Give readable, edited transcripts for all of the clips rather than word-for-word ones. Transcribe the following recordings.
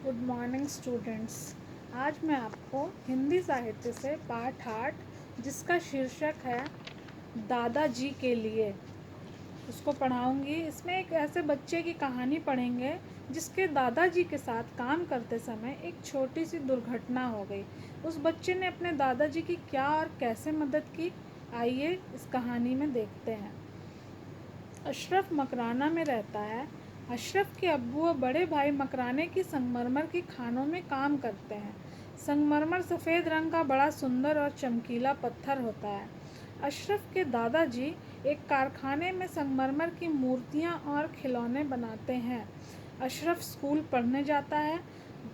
Good morning students. आज मैं आपको हिंदी साहित्य से पाठ 8 जिसका शीर्षक है दादाजी के लिए उसको पढ़ाऊंगी। इसमें एक ऐसे बच्चे की कहानी पढ़ेंगे जिसके दादाजी के साथ काम करते समय एक छोटी सी दुर्घटना हो गई। उस बच्चे ने अपने दादाजी की क्या और कैसे मदद की, आइए इस कहानी में देखते हैं। अशरफ मकराना में रहता है। अशरफ के अब्बू व बड़े भाई मकराने की संगमरमर की खानों में काम करते हैं। संगमरमर सफ़ेद रंग का बड़ा सुंदर और चमकीला पत्थर होता है। अशरफ के दादाजी एक कारखाने में संगमरमर की मूर्तियाँ और खिलौने बनाते हैं। अशरफ स्कूल पढ़ने जाता है।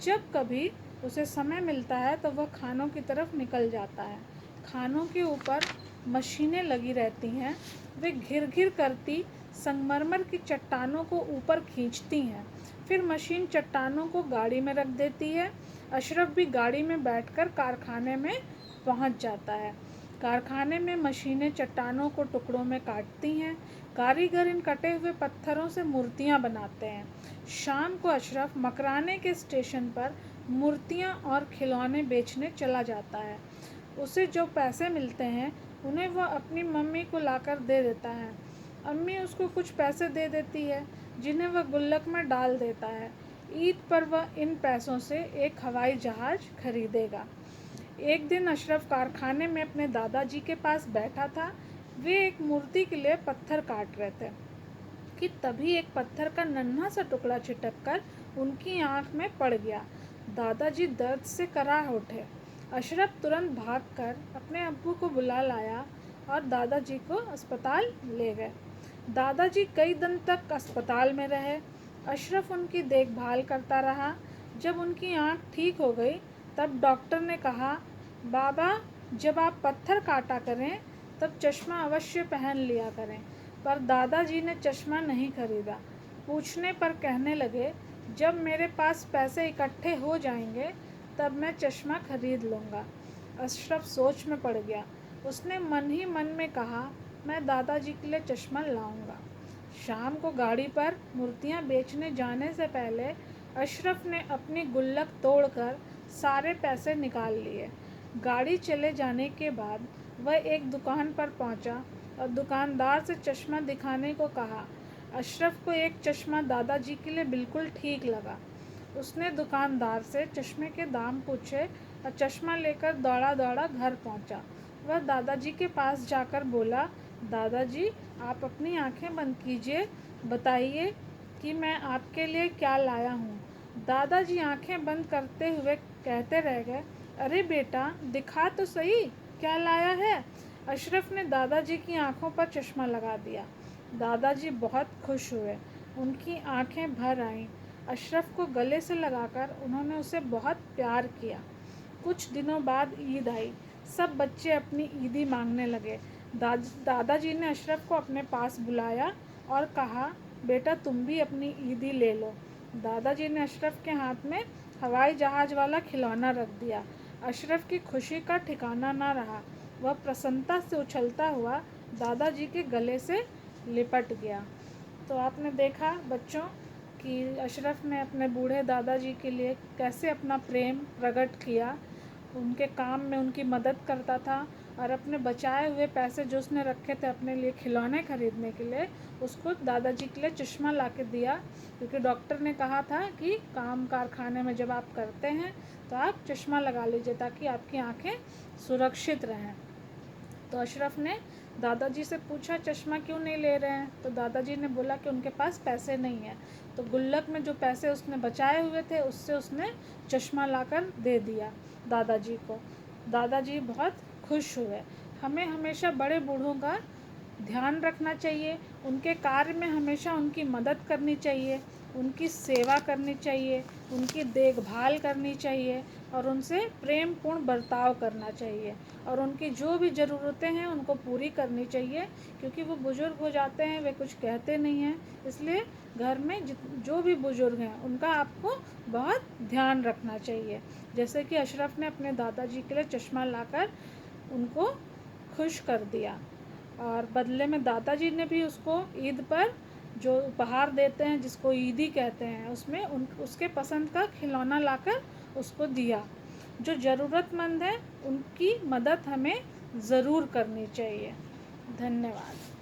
जब कभी उसे समय मिलता है तो वह खानों की तरफ निकल जाता है। खानों के ऊपर मशीनें लगी रहती हैं। वे घिर घिर करती संगमरमर की चट्टानों को ऊपर खींचती हैं। फिर मशीन चट्टानों को गाड़ी में रख देती है। अशरफ भी गाड़ी में बैठकर कारखाने में पहुंच जाता है। कारखाने में मशीनें चट्टानों को टुकड़ों में काटती हैं। कारीगर इन कटे हुए पत्थरों से मूर्तियां बनाते हैं। शाम को अशरफ मकराने के स्टेशन पर मूर्तियां और खिलौने बेचने चला जाता है। उसे जो पैसे मिलते हैं उन्हें वह अपनी मम्मी को लाकर दे देता है। अम्मी उसको कुछ पैसे दे देती है जिन्हें वह गुल्लक में डाल देता है। ईद पर वह इन पैसों से एक हवाई जहाज़ खरीदेगा। एक दिन अशरफ कारखाने में अपने दादाजी के पास बैठा था। वे एक मूर्ति के लिए पत्थर काट रहे थे कि तभी एक पत्थर का नन्हा सा टुकड़ा छिटक कर उनकी आंख में पड़ गया। दादाजी दर्द से कराह उठे। अशरफ तुरंत भागकर अपने अब्बू को बुला लाया और दादाजी को अस्पताल ले गए। दादाजी कई दिन तक अस्पताल में रहे। अशरफ उनकी देखभाल करता रहा। जब उनकी आंख ठीक हो गई तब डॉक्टर ने कहा, बाबा जब आप पत्थर काटा करें तब चश्मा अवश्य पहन लिया करें। पर दादाजी ने चश्मा नहीं खरीदा। पूछने पर कहने लगे, जब मेरे पास पैसे इकट्ठे हो जाएंगे तब मैं चश्मा खरीद लूँगा। अशरफ सोच में पड़ गया। उसने मन ही मन में कहा, मैं दादाजी के लिए चश्मा लाऊंगा। शाम को गाड़ी पर मूर्तियाँ बेचने जाने से पहले अशरफ ने अपनी गुल्लक तोड़कर सारे पैसे निकाल लिए। गाड़ी चले जाने के बाद वह एक दुकान पर पहुंचा और दुकानदार से चश्मा दिखाने को कहा। अशरफ को एक चश्मा दादाजी के लिए बिल्कुल ठीक लगा। उसने दुकानदार से चश्मे के दाम पूछे और चश्मा लेकर दौड़ा दौड़ा घर पहुंचा। वह दादाजी के पास जाकर बोला, दादाजी आप अपनी आंखें बंद कीजिए, बताइए कि मैं आपके लिए क्या लाया हूँ। दादाजी आंखें बंद करते हुए कहते रह गए, अरे बेटा दिखा तो सही क्या लाया है। अशरफ ने दादाजी की आंखों पर चश्मा लगा दिया। दादाजी बहुत खुश हुए। उनकी आंखें भर आईं। अशरफ को गले से लगाकर उन्होंने उसे बहुत प्यार किया। कुछ दिनों बाद ईद आई। सब बच्चे अपनी ईदी मांगने लगे। दादाजी ने अशरफ को अपने पास बुलाया और कहा, बेटा तुम भी अपनी ईदी ले लो। दादाजी ने अशरफ के हाथ में हवाई जहाज़ वाला खिलौना रख दिया। अशरफ की खुशी का ठिकाना ना रहा। वह प्रसन्नता से उछलता हुआ दादाजी के गले से लिपट गया। तो आपने देखा बच्चों कि अशरफ ने अपने बूढ़े दादाजी के लिए कैसे अपना प्रेम प्रकट किया। उनके काम में उनकी मदद करता था और अपने बचाए हुए पैसे जो उसने रखे थे अपने लिए खिलौने खरीदने के लिए, उसको दादाजी के लिए चश्मा ला के दिया, क्योंकि डॉक्टर ने कहा था कि काम कारखाने में जब आप करते हैं तो आप चश्मा लगा लीजिए ताकि आपकी आंखें सुरक्षित रहें। तो अशरफ ने दादाजी से पूछा, चश्मा क्यों नहीं ले रहे हैं? तो दादाजी ने बोला कि उनके पास पैसे नहीं है। तो गुल्लक में जो पैसे उसने बचाए हुए थे उससे उसने चश्मा लाकर दे दिया दादाजी को। दादाजी बहुत खुश हुए। हमें हमेशा बड़े बूढ़ों का ध्यान रखना चाहिए, उनके कार्य में हमेशा उनकी मदद करनी चाहिए, उनकी सेवा करनी चाहिए, उनकी देखभाल करनी चाहिए और उनसे प्रेम पूर्ण बर्ताव करना चाहिए और उनकी जो भी ज़रूरतें हैं उनको पूरी करनी चाहिए, क्योंकि वो बुज़ुर्ग हो जाते हैं, वे कुछ कहते नहीं हैं। इसलिए घर में जो भी बुज़ुर्ग हैं उनका आपको बहुत ध्यान रखना चाहिए। जैसे कि अशरफ ने अपने दादाजी के लिए चश्मा लाकर उनको खुश कर दिया और बदले में दादाजी ने भी उसको ईद पर जो उपहार देते हैं जिसको ईदी कहते हैं, उसमें उसके पसंद का खिलौना लाकर उसको दिया। जो ज़रूरतमंद है उनकी मदद हमें ज़रूर करनी चाहिए। धन्यवाद।